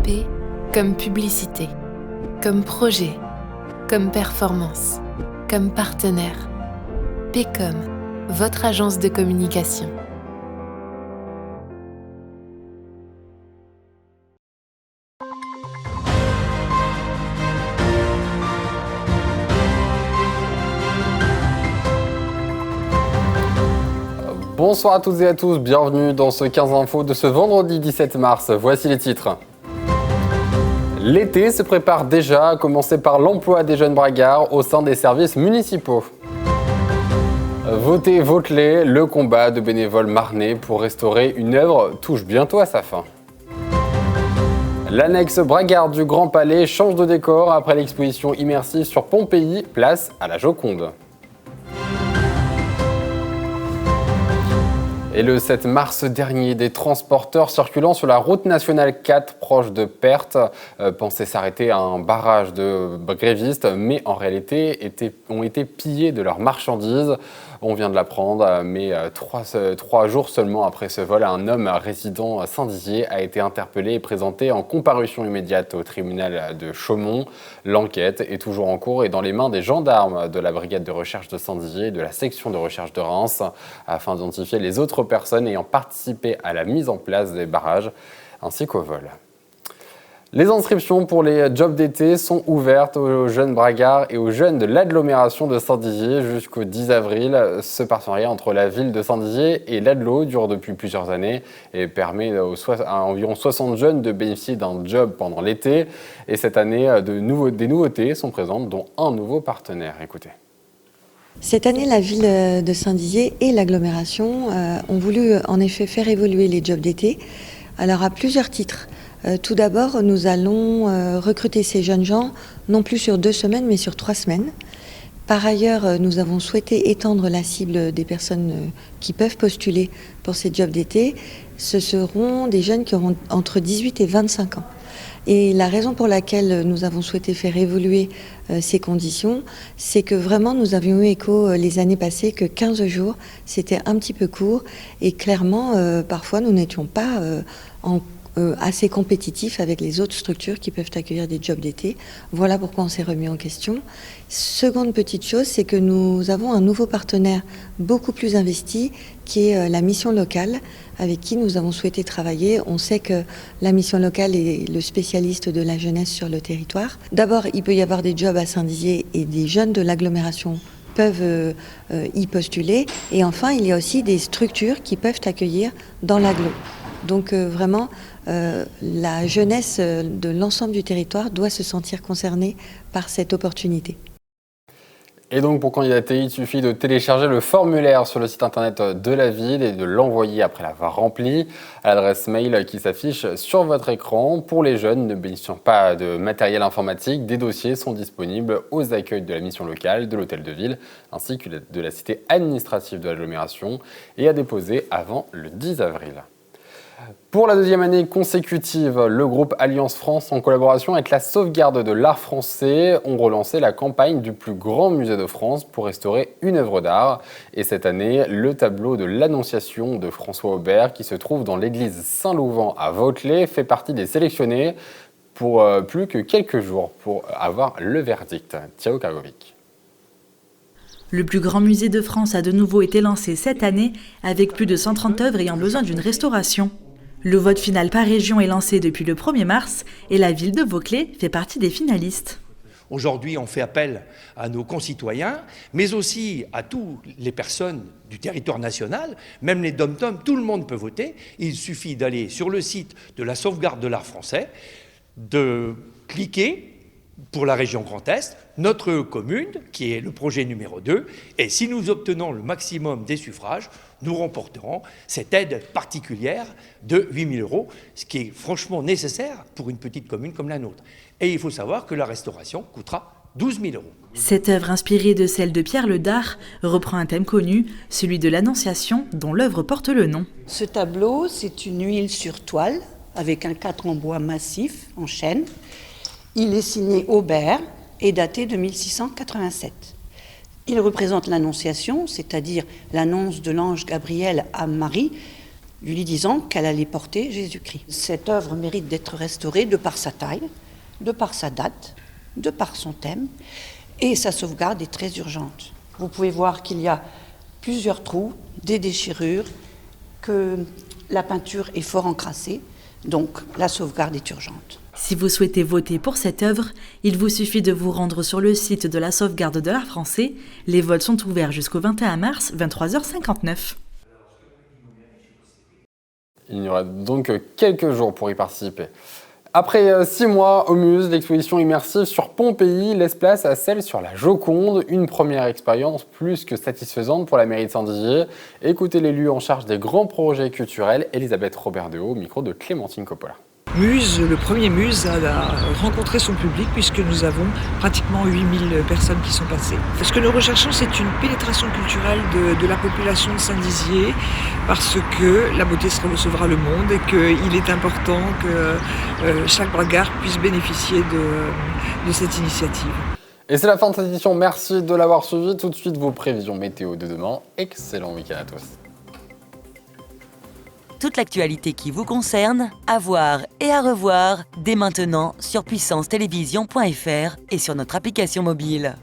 P comme publicité, comme projet, comme performance, comme partenaire. P comme votre agence de communication. Bonsoir à toutes et à tous, bienvenue dans ce 15 info de ce vendredi 17 mars. Voici les titres. L'été se prépare déjà, à commencer par l'emploi des jeunes bragards au sein des services municipaux. Votez, vote-les, le combat de bénévoles marnais pour restaurer une œuvre touche bientôt à sa fin. L'annexe Bragard du Grand Palais change de décor après l'exposition immersive sur Pompéi, place à la Joconde. Et le 7 mars dernier, des transporteurs circulant sur la route nationale 4 proche de Perthes pensaient s'arrêter à un barrage de grévistes, mais en réalité ont été pillés de leurs marchandises. On vient de l'apprendre, mais 3 jours seulement après ce vol, un homme résident à Saint-Dizier a été interpellé et présenté en comparution immédiate au tribunal de Chaumont. L'enquête est toujours en cours et dans les mains des gendarmes de la brigade de recherche de Saint-Dizier et de la section de recherche de Reims, afin d'identifier les autres personnes ayant participé à la mise en place des barrages ainsi qu'au vol. Les inscriptions pour les jobs d'été sont ouvertes aux jeunes bragards et aux jeunes de l'agglomération de Saint-Dizier jusqu'au 10 avril. Ce partenariat entre la ville de Saint-Dizier et l'Agglo dure depuis plusieurs années et permet à environ 60 jeunes de bénéficier d'un job pendant l'été. Et cette année, des nouveautés sont présentes, dont un nouveau partenaire. Écoutez. Cette année, la ville de Saint-Dizier et l'agglomération ont voulu en effet faire évoluer les jobs d'été. Alors à plusieurs titres. Tout d'abord, nous allons recruter ces jeunes gens, non plus sur 2 semaines, mais sur 3 semaines. Par ailleurs, nous avons souhaité étendre la cible des personnes qui peuvent postuler pour ces jobs d'été. Ce seront des jeunes qui auront entre 18 et 25 ans. Et la raison pour laquelle nous avons souhaité faire évoluer ces conditions, c'est que vraiment nous avions eu écho les années passées que 15 jours, c'était un petit peu court. Et clairement, parfois, nous n'étions pas assez compétitifs avec les autres structures qui peuvent accueillir des jobs d'été. Voilà pourquoi on s'est remis en question. Seconde petite chose, c'est que nous avons un nouveau partenaire beaucoup plus investi qui est la mission locale avec qui nous avons souhaité travailler. On sait que la mission locale est le spécialiste de la jeunesse sur le territoire. D'abord, il peut y avoir des jobs à Saint-Dizier et des jeunes de l'agglomération peuvent y postuler. Et enfin, il y a aussi des structures qui peuvent accueillir dans l'agglo. Donc vraiment, la jeunesse de l'ensemble du territoire doit se sentir concernée par cette opportunité. Et donc pour candidater, il suffit de télécharger le formulaire sur le site internet de la ville et de l'envoyer après l'avoir rempli à l'adresse mail qui s'affiche sur votre écran. Pour les jeunes ne bénéficiant pas de matériel informatique, des dossiers sont disponibles aux accueils de la mission locale, de l'hôtel de ville ainsi que de la cité administrative de l'agglomération et à déposer avant le 10 avril. Pour la 2e année consécutive, le groupe Alliance France, en collaboration avec la sauvegarde de l'art français, ont relancé la campagne du plus grand musée de France pour restaurer une œuvre d'art. Et cette année, le tableau de l'Annonciation de François Aubert, qui se trouve dans l'église Saint-Louvent à Vauclé, fait partie des sélectionnés pour plus que quelques jours pour avoir le verdict. Thiao Kargovic. Le plus grand musée de France a de nouveau été lancé cette année avec plus de 130 œuvres ayant besoin d'une restauration. Le vote final par région est lancé depuis le 1er mars et la ville de Vauclé fait partie des finalistes. Aujourd'hui, on fait appel à nos concitoyens, mais aussi à toutes les personnes du territoire national, même les dom-toms, tout le monde peut voter. Il suffit d'aller sur le site de la sauvegarde de l'art français, de cliquer pour la région Grand Est, notre commune, qui est le projet numéro 2, et si nous obtenons le maximum des suffrages, nous remporterons cette aide particulière de 8 000 €, ce qui est franchement nécessaire pour une petite commune comme la nôtre. Et il faut savoir que la restauration coûtera 12 000 €. Cette œuvre inspirée de celle de Pierre Le Dard reprend un thème connu, celui de l'Annonciation, dont l'œuvre porte le nom. Ce tableau, c'est une huile sur toile, avec un cadre en bois massif, en chêne. Il est signé Aubert et daté de 1687. Il représente l'Annonciation, c'est-à-dire l'annonce de l'ange Gabriel à Marie, lui disant qu'elle allait porter Jésus-Christ. Cette œuvre mérite d'être restaurée de par sa taille, de par sa date, de par son thème, et sa sauvegarde est très urgente. Vous pouvez voir qu'il y a plusieurs trous, des déchirures, que la peinture est fort encrassée, donc la sauvegarde est urgente. Si vous souhaitez voter pour cette œuvre, il vous suffit de vous rendre sur le site de la sauvegarde de l'art français. Les votes sont ouverts jusqu'au 21 mars, 23h59. Il y aura donc quelques jours pour y participer. Après 6 mois au Muse, l'exposition immersive sur Pompéi laisse place à celle sur la Joconde, une première expérience plus que satisfaisante pour la mairie de Saint-Dizier. Écoutez l'élu en charge des grands projets culturels, Elisabeth Robert-Dehaut, au micro de Clémentine Coppola. Muse, le premier Muse a rencontré son public puisque nous avons pratiquement 8000 personnes qui sont passées. Ce que nous recherchons, c'est une pénétration culturelle de la population de Saint-Dizier parce que la beauté sauvera le monde et qu'il est important que chaque bragard puisse bénéficier de cette initiative. Et c'est la fin de cette édition, merci de l'avoir suivi. Tout de suite vos prévisions météo de demain. Excellent week-end à tous. Toute l'actualité qui vous concerne, à voir et à revoir dès maintenant sur puissancetélévision.fr et sur notre application mobile.